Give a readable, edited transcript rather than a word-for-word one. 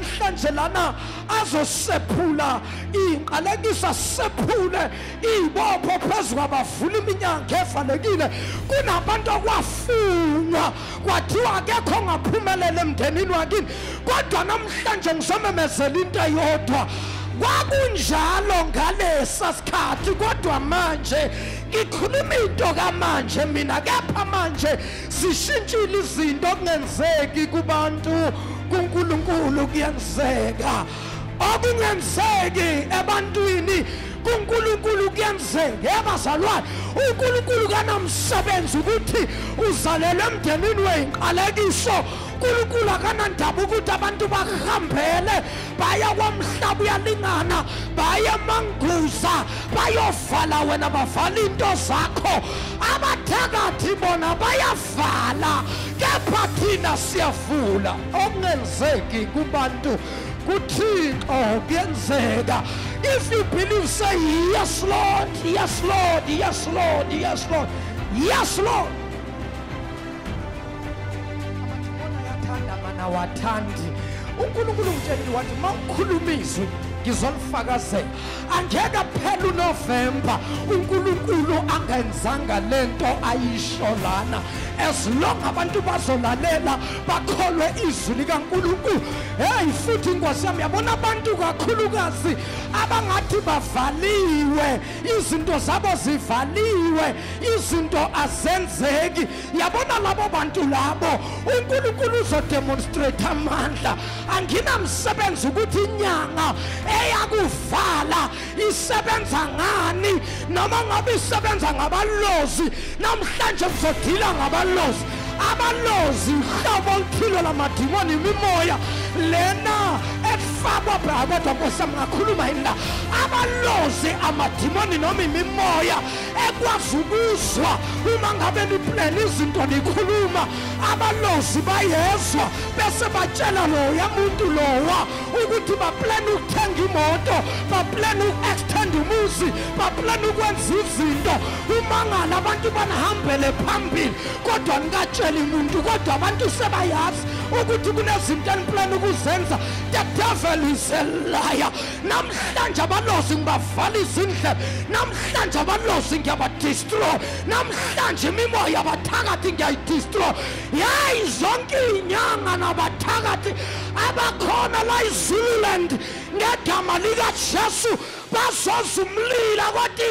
namhlanje lana azosephula inqalekisa sephule ibopho phezulu abavula iminyango evalekile kunabantu akwafunwa kwathiwa akekho ngaphumelela emndenini wakini kodwa namhlanje ngizomemezela into eyodwa kwakunjalo ngalesa sikhathi kodwa manje ngikhuluma into kamanje mina kepha manje sishintshile izinto okungenzeki kubantu kuNkulunkulu kuyenzeka okungenzeki ebantwini kuNkulunkulu kuyenzeka abazalwane uNkulunkulu kanamsebenzi ukuthi uzalelwe emndenini weinqalekiso uNkulunkulu akanandaba ukuthi abantu bahambele baya kwamhlaba uyalingana baya emanguza bayovala wena bavala into zakho abathakathi bona bayavala kepha thina siyavula okungenzeki kubantu kuThixo kuyenzeka. If you believe, say yes Lord, yes Lord, yes Lord, yes Lord, yes Lord. Wathandi uNkulunkulu mtsheli wathi mawukhulumizwe ngizolifakazela angeke phela uNovember uNkulunkulu angenzanga lento ayisho lana as long abantu bazolalela bakholwe izwi likaNkulunkulu. Hey futhi inkosi yami yabona abantu kakhulukazi abangathi bavaliwe izinto zabo zivaliwe izinto azenzeki yabona labo bantu labo uNkulunkulu uzodemonstrate amandla anginamsebenzi ukuthi inyanga eyakuvala isebenza ngani noma ngabe isebenza ngabalozi namhlanje ngizodila ngabalozi abalozi uhlobo oluthile lamadimoni imimoya lena efakwa kodwa nkosami ngakhuluma yini la abalozi amadimoni noma imimoya ekwazi ukuzwa uma ngabe niplan izinto nikhuluma abalozi bayezwa bese batshela loya muntu lowa ukuthi baplan ukuthenga imoto baplan uku-extend umuzi baplan ukwenza izinto umangala abantu banahambele phambili kodwa nikatsheli muntu kodwa abantu sebayazi ukuthi kunezinto eniplan ukuzenza. The devil is a liar. Namhlanje abalozi ngibavala izindlebe namhlanje abalozi ngiyabadestroy namhlanje imimoya abathakathi ngiyayidestroy yayi zonke inyanga nabathakathi abakhona la eZululand ngegama likaJesu bazozumlila kodwa